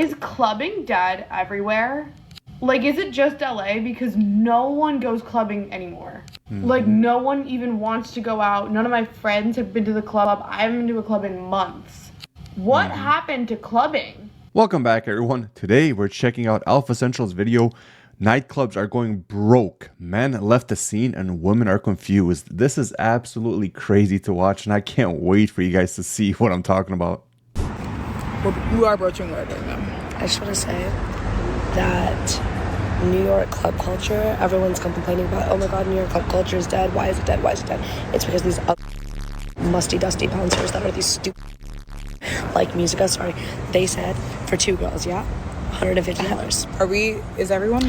Is clubbing dead everywhere? Like, is it just LA? Because no one goes clubbing anymore. Like, no one even wants to go out. None of my friends have been to the club. I haven't been to a club in months. What happened to clubbing? Welcome back, everyone. Today we're checking out Alpha Central's video. Nightclubs are going broke. Men left the scene and women are confused. This is absolutely crazy to watch, and I can't wait for you guys to see what I'm talking about. You are broaching word right now. I just want to say that New York club culture, everyone's complaining about, oh my god, New York club culture is dead. Why is it dead? Why is it dead? It's because these musty, dusty bouncers that are these stupid, like Musica, sorry, they said for two girls, yeah? $150. Is everyone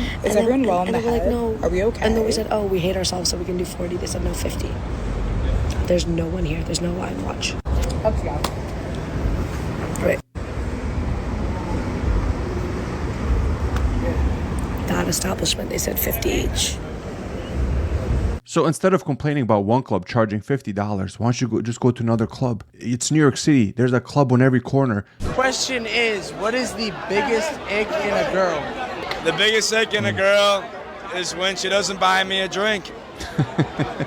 well in the head? Like, no. Are we okay? And then we said, oh, we hate ourselves, so we can do 40. They said, no, 50. There's no one here. There's no line. Watch. Okay. Right. That establishment, they said 50 each. So instead of complaining about one club charging $50, why don't you just go to another club? It's New York City. There's a club on every corner. Question is, what is the biggest ick in a girl? The biggest ick in a girl is when she doesn't buy me a drink.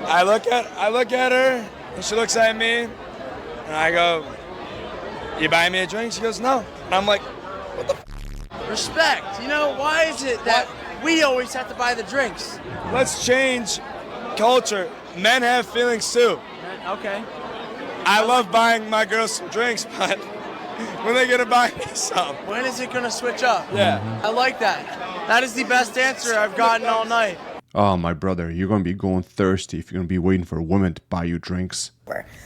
I look at her, and she looks at me, and I go, "You buy me a drink?" She goes, "No." And I'm like, "What the f-? Respect. You know, why is it that we always have to buy the drinks? Let's change culture. Men have feelings too. Okay. I love buying my girls some drinks, but when they gonna buy me some? When is it gonna switch up? Yeah. I like that. That is the best answer I've gotten all night. Oh, my brother, you're going to be going thirsty if you're going to be waiting for a woman to buy you drinks.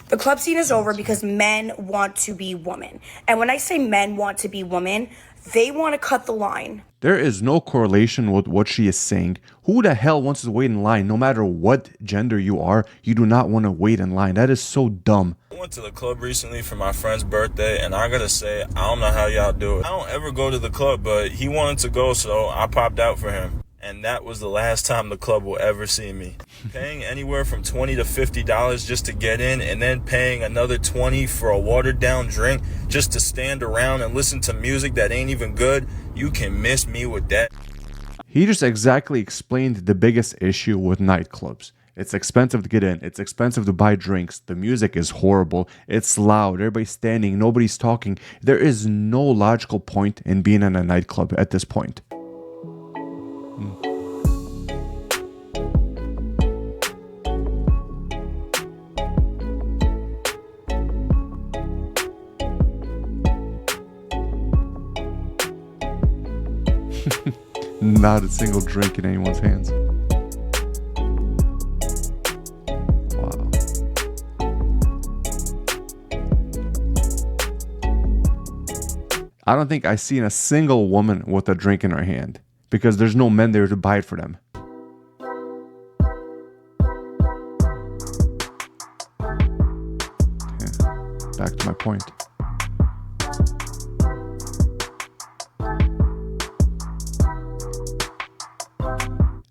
The club scene is over because men want to be women. And when I say men want to be women, they want to cut the line. There is no correlation with what she is saying. Who the hell wants to wait in line? No matter what gender you are, you do not want to wait in line. That is so dumb. I went to the club recently for my friend's birthday, and I gotta say, I don't know how y'all do it. I don't ever go to the club, but he wanted to go, so I popped out for him. And that was the last time the club will ever see me. Paying anywhere from $20 to $50 just to get in, and then paying another $20 for a watered down drink just to stand around and listen to music that ain't even good. You can miss me with that. He just exactly explained the biggest issue with nightclubs. It's expensive to get in. It's expensive to buy drinks. The music is horrible. It's loud. Everybody's standing. Nobody's talking. There is no logical point in being in a nightclub at this point. Not a single drink in anyone's hands. Wow. I don't think I've seen a single woman with a drink in her hand because there's no men there to buy it for them. Okay. Back to my point.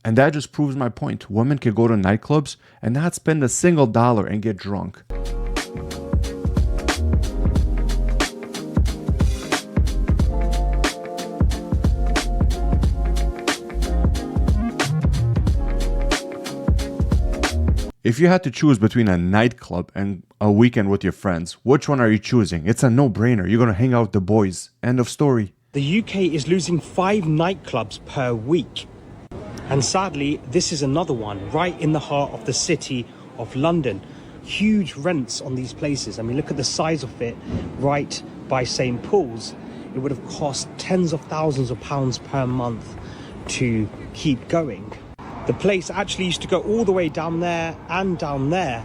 And that just proves my point. Women can go to nightclubs and not spend a single dollar and get drunk. If you had to choose between a nightclub and a weekend with your friends, which one are you choosing? It's a no-brainer. You're going to hang out with the boys. End of story. The UK is losing 5 nightclubs per week. And sadly, this is another one right in the heart of the city of London. Huge rents on these places. I mean, look at the size of it right by St. Paul's. It would have cost tens of thousands of pounds per month to keep going. The place actually used to go all the way down there and down there.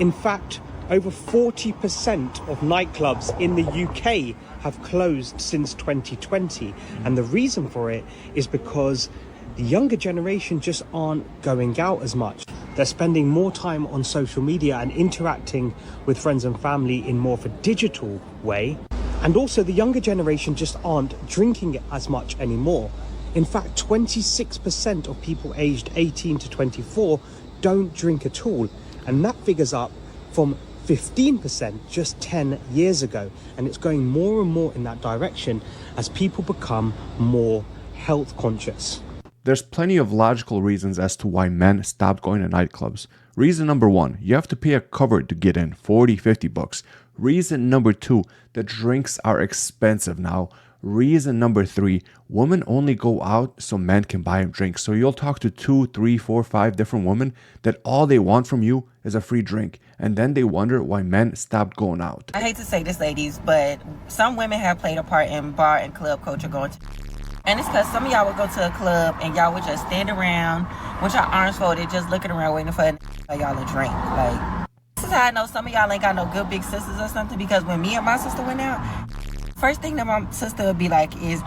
In fact, over 40% of nightclubs in the UK have closed since 2020. And the reason for it is because the younger generation just aren't going out as much. They're spending more time on social media and interacting with friends and family in more of a digital way. And also the younger generation just aren't drinking as much anymore. In fact, 26% of people aged 18 to 24 don't drink at all. And that figures up from 15% just 10 years ago. And it's going more and more in that direction as people become more health conscious. There's plenty of logical reasons as to why men stopped going to nightclubs. Reason number one, you have to pay a cover to get in, 40, 50 bucks. Reason number two, the drinks are expensive now. Reason number three, women only go out so men can buy them drinks. So you'll talk to 2, 3, 4, 5 different women that all they want from you is a free drink. And then they wonder why men stopped going out. I hate to say this, ladies, but some women have played a part in bar and club culture going to. And it's because some of y'all would go to a club and y'all would just stand around with your arms folded, just looking around waiting for y'all to drink. Like, this is how I know some of y'all ain't got no good big sisters or something, because when me and my sister went out, first thing that my sister would be like is,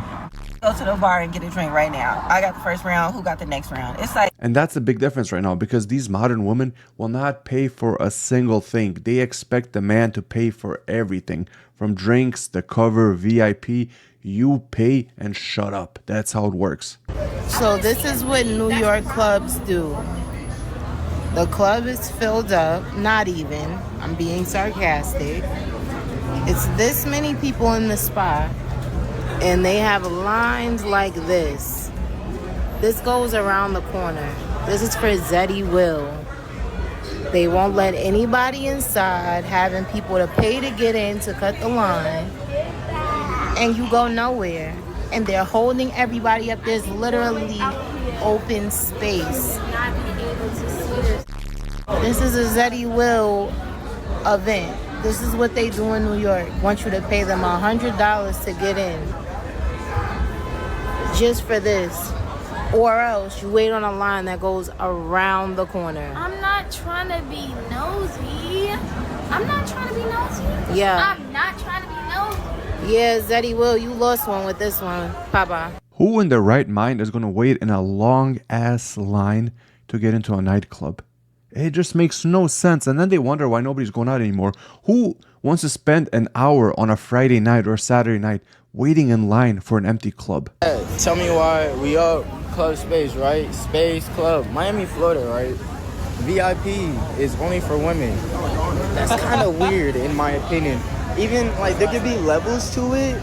go to the bar and get a drink right now. I got the first round, who got the next round? It's like... And that's the big difference right now, because these modern women will not pay for a single thing. They expect the man to pay for everything. From drinks, the cover, VIP, you pay and shut up. That's how it works. So this is what New York clubs do. The club is filled up, not even, I'm being sarcastic. It's this many people in the spot, and they have lines like this. This goes around the corner. This is for Zeddy Will. They won't let anybody inside, having people to pay to get in to cut the line, and you go nowhere. And they're holding everybody up. There's literally open space. This is a Zeddy Will event. This is what they do in New York. Want you to pay them $100 to get in. Just for this. Or else you wait on a line that goes around the corner. I'm not trying to be nosy. Yeah. I'm not trying to be nosy. Yeah, Zeddy Will, you lost one with this one, Papa. Who in their right mind is going to wait in a long-ass line to get into a nightclub? It just makes no sense. And then they wonder why nobody's going out anymore. Who wants to spend an hour on a Friday night or Saturday night waiting in line for an empty club? Tell me why we up Club Space, right? Space Club, Miami, Florida, right? VIP is only for women. That's kind of weird in my opinion. Even like there could be levels to it.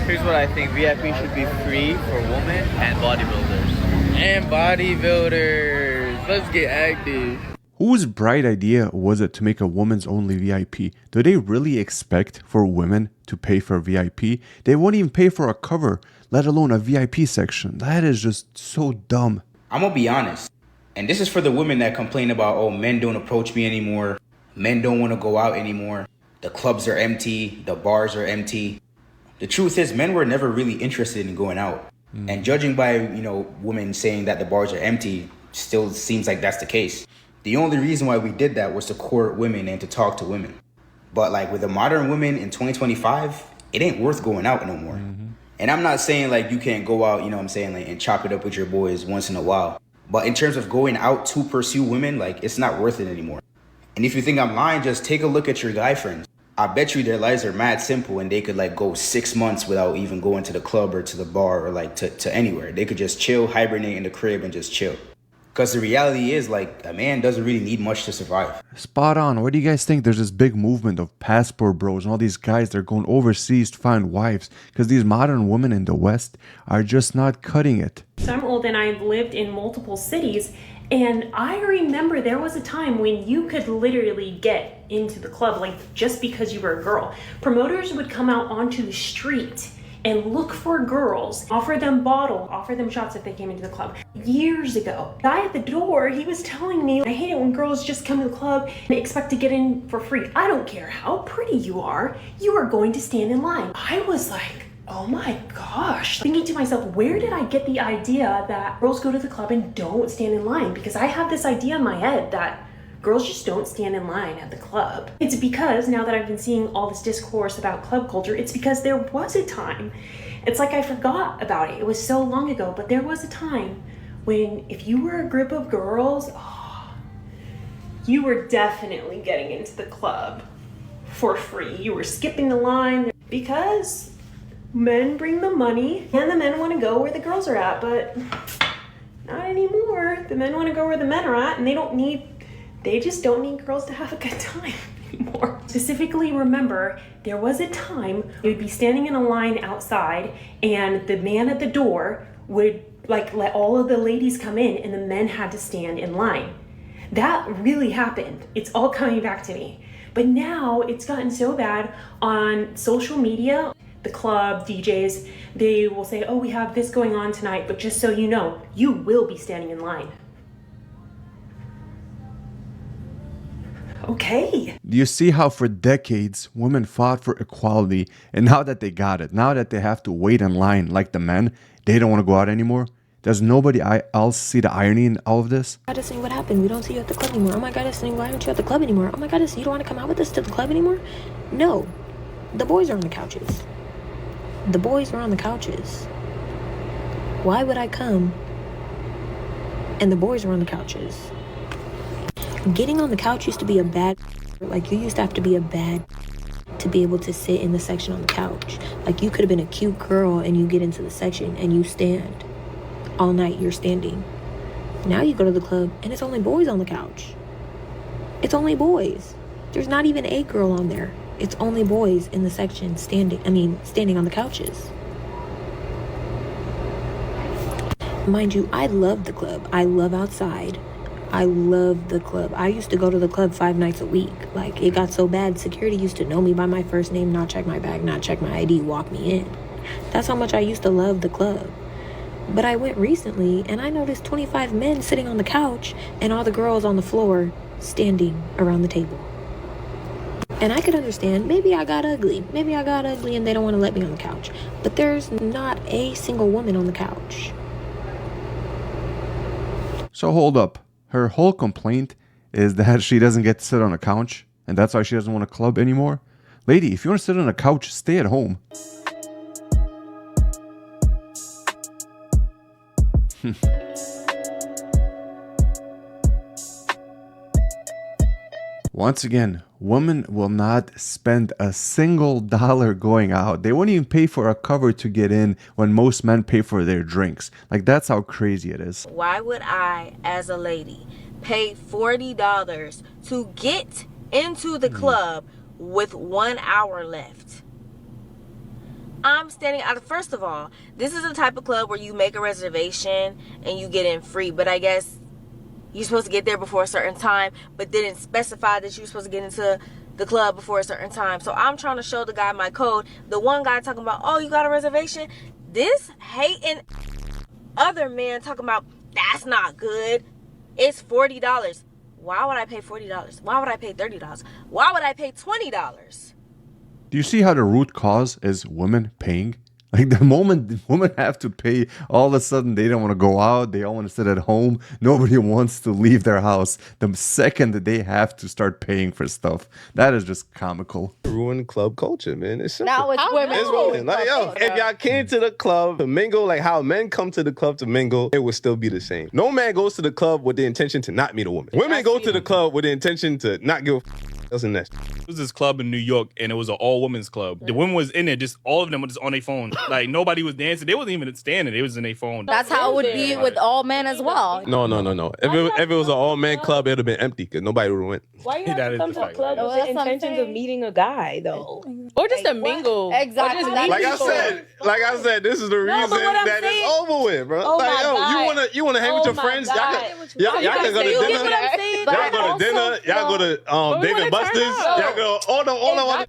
Here's what I think. VIP should be free for women and bodybuilders. Let's get active. Whose bright idea was it to make a women's only VIP? Do they really expect for women to pay for VIP? They won't even pay for a cover, let alone a VIP section. That is just so dumb. I'm gonna be honest, and this is for the women that complain about, oh, men don't approach me anymore, men don't want to go out anymore, the clubs are empty, the bars are empty. The truth is, men were never really interested in going out. And judging by, women saying that the bars are empty, still seems like that's the case. The only reason why we did that was to court women and to talk to women. But like with the modern women in 2025, it ain't worth going out no more. And I'm not saying like you can't go out, and chop it up with your boys once in a while. But in terms of going out to pursue women, like it's not worth it anymore. And if you think I'm lying, just take a look at your guy friends. I bet you their lives are mad simple and they could like go 6 months without even going to the club or to the bar or like to anywhere. They could just chill, hibernate in the crib and just chill. Because the reality is, like, a man doesn't really need much to survive. Spot on. Why do you guys think there's this big movement of passport bros and all these guys that are going overseas to find wives? Because these modern women in the West are just not cutting it. So I'm old and I've lived in multiple cities, and I remember there was a time when you could literally get into the club, like, just because you were a girl. Promoters would come out onto the street and look for girls, offer them shots if they came into the club. Years ago, the guy at the door, he was telling me, I hate it when girls just come to the club and expect to get in for free. I don't care how pretty you are going to stand in line. I was like, oh my gosh. Thinking to myself, where did I get the idea that girls go to the club and don't stand in line? Because I have this idea in my head that girls just don't stand in line at the club. It's because now that I've been seeing all this discourse about club culture, it's because there was a time. It's like I forgot about it. It was so long ago, but there was a time when if you were a group of girls, you were definitely getting into the club for free. You were skipping the line because men bring the money and the men want to go where the girls are at, but not anymore. The men want to go where the men are at, and they don't need They just don't need girls to have a good time anymore. Specifically, remember, there was a time you'd be standing in a line outside and the man at the door would like let all of the ladies come in and the men had to stand in line. That really happened. It's all coming back to me. But now it's gotten so bad on social media. The club, DJs, they will say, oh, we have this going on tonight, but just so you know, you will be standing in line. Okay. Do you see how for decades women fought for equality, and now that they got it, now that they have to wait in line like the men, they don't want to go out anymore? Does nobody else see the irony in all of this? Oh my God, Destiny, what happened? We don't see you at the club anymore. Oh my God, Destiny, why aren't you at the club anymore? Oh my God, Destiny, you don't want to come out with us to the club anymore? No. The boys are on the couches. The boys are on the couches. Why would I come and the boys are on the couches? Getting on the couch used to be a bad... Like, you used to have to be a bad... to be able to sit in the section on the couch. Like, you could have been a cute girl and you get into the section and you stand. All night you're standing. Now you go to the club and it's only boys on the couch. It's only boys. There's not even a girl on there. It's only boys in the section standing on the couches. Mind you, I love the club. I love outside. I love the club. I used to go to the club 5 nights a week. Like, it got so bad, security used to know me by my first name, not check my bag, not check my ID, walk me in. That's how much I used to love the club. But I went recently and I noticed 25 men sitting on the couch and all the girls on the floor standing around the table. And I could understand, maybe I got ugly. Maybe I got ugly and they don't want to let me on the couch. But there's not a single woman on the couch. So hold up. Her whole complaint is that she doesn't get to sit on a couch, and that's why she doesn't want a club anymore. Lady, if you want to sit on a couch, stay at home. Once again, women will not spend a single dollar going out. They won't even pay for a cover to get in when most men pay for their drinks. Like, that's how crazy it is. Why would I, as a lady, pay $40 to get into the club with 1 hour left? I'm standing out. First of all, this is the type of club where you make a reservation and you get in free, but I guess you're supposed to get there before a certain time, but didn't specify that you're supposed to get into the club before a certain time. So I'm trying to show the guy my code. The one guy talking about, oh, you got a reservation? This hating other man talking about, that's not good. It's $40. Why would I pay $40? Why would I pay $30? Why would I pay $20? Do you see how the root cause is women paying? Like, the moment women have to pay, all of a sudden they don't want to go out. They all want to sit at home. Nobody wants to leave their house. The second that they have to start paying for stuff, that is just comical. Ruin club culture, man. It's simple. Now it's women. It's women. Like, yo, if y'all came to the club to mingle, like how men come to the club to mingle, it would still be the same. No man goes to the club with the intention to not meet a woman. Women go to the club with the intention to not give a else in that. It was this club in New York, and it was an all-women's club. The women was in there, just all of them were just on their phone. Like, nobody was dancing. They wasn't even standing. They was in their phone. That's how it would be with all men as well. No. If it was an all-man club, it would have been empty because nobody would have went. Why you have to come to a club with the intentions of meeting a guy, though? Or just to mingle. Exactly. Like I said, this is the reason that it's over with, bro. Oh like, yo, God. you wanna hang with your friends? Y'all can go to dinner. Y'all go to dinner. Y'all go to David Buster's. Y'all go all the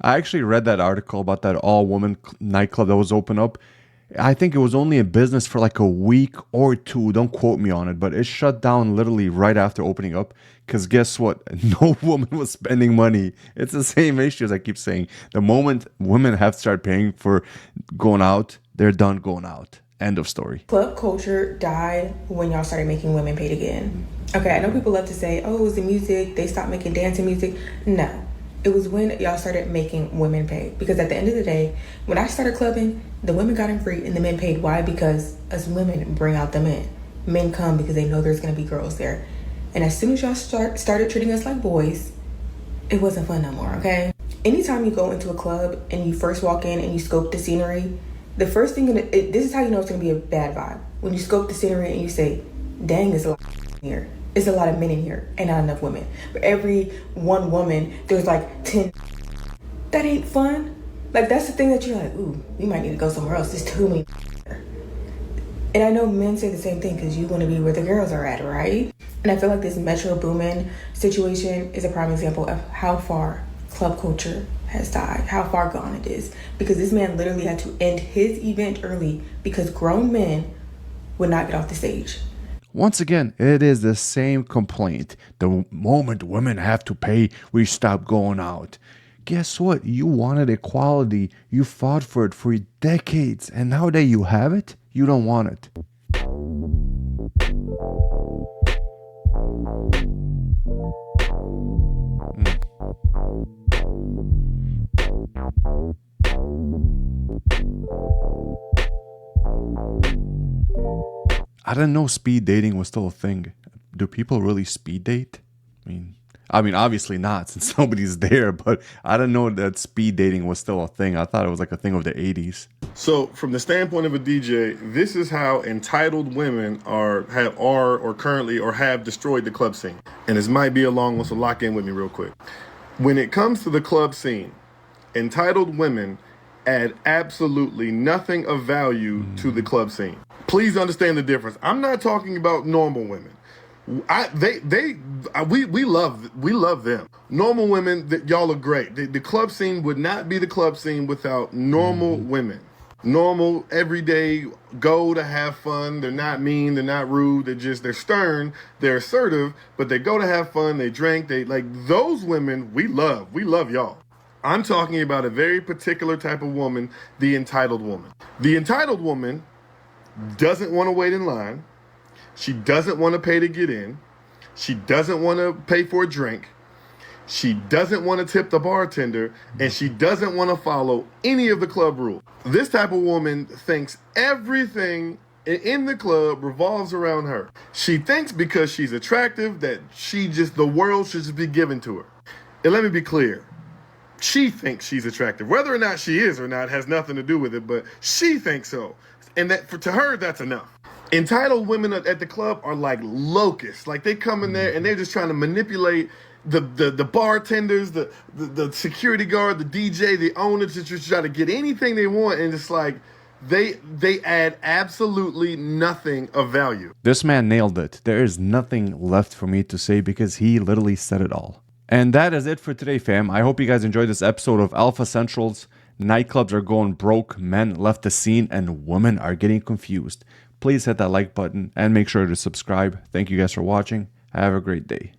I actually read that article about that all-woman nightclub that was open up. I think it was only in business for like a week or two. Don't quote me on it, but it shut down literally right after opening up. Because guess what? No woman was spending money. It's the same issue as I keep saying. The moment women have to start paying for going out, they're done going out. End of story. Club culture died when y'all started making women paid again. Okay, I know people love to say, oh, it was the music. They stopped making dancing music. No. It was when y'all started making women pay. Because at the end of the day, when I started clubbing, the women got in free and the men paid. Why? Because us women bring out the men. Men come because they know there's going to be girls there. And as soon as y'all started treating us like boys, it wasn't fun no more, okay? Anytime you go into a club and you first walk in and you scope the scenery, the first thing, this is how you know it's going to be a bad vibe. When you scope the scenery and you say, dang, there's a lot here. It's a lot of men in here and not enough women. For every one woman, there's like 10. That ain't fun. Like, that's the thing that you're like, ooh, you might need to go somewhere else. There's too many. And I know men say the same thing because you want to be where the girls are at, right? And I feel like this Metro Boomin situation is a prime example of how far club culture has died, how far gone it is. Because this man literally had to end his event early because grown men would not get off the stage. Once again, it is the same complaint. The moment women have to pay, we stop going out. Guess what? You wanted equality. You fought for it for decades. And now that you have it, you don't want it. I didn't know speed dating was still a thing. Do people really speed date? I mean, obviously not since nobody's there, but I didn't know that speed dating was still a thing. I thought it was like a thing of the 80s. So from the standpoint of a DJ, this is how entitled women are currently have destroyed the club scene. And this might be a long one, so lock in with me real quick. When it comes to the club scene, entitled women add absolutely nothing of value to the club scene. Please understand the difference. I'm not talking about normal women. We love them. Normal women, y'all are great. The club scene would not be the club scene without normal women. Normal, everyday, go to have fun. They're not mean, they're not rude, they're stern, they're assertive, but they go to have fun, they drink, those women we love y'all. I'm talking about a very particular type of woman, the entitled woman. The entitled woman doesn't want to wait in line. She doesn't want to pay to get in. She doesn't want to pay for a drink. She doesn't want to tip the bartender. And she doesn't want to follow any of the club rules. This type of woman thinks everything in the club revolves around her. She thinks because she's attractive that the world should just be given to her. And let me be clear. She thinks she's attractive. Whether or not she is or not has nothing to do with it, but she thinks so. And to her, that's enough. Entitled women at the club are like locusts. Like, they come in there and they're just trying to manipulate the bartenders, the security guard, the DJ, the owners, just try to get anything they want. And it's like they add absolutely nothing of value. This man nailed it. There is nothing left for me to say because he literally said it all. And that is it for today, fam. I hope you guys enjoyed this episode of Alpha Centrals. Nightclubs are going broke, men left the scene, and women are getting confused. Please hit that like button and make sure to subscribe. Thank you guys for watching. Have a great day.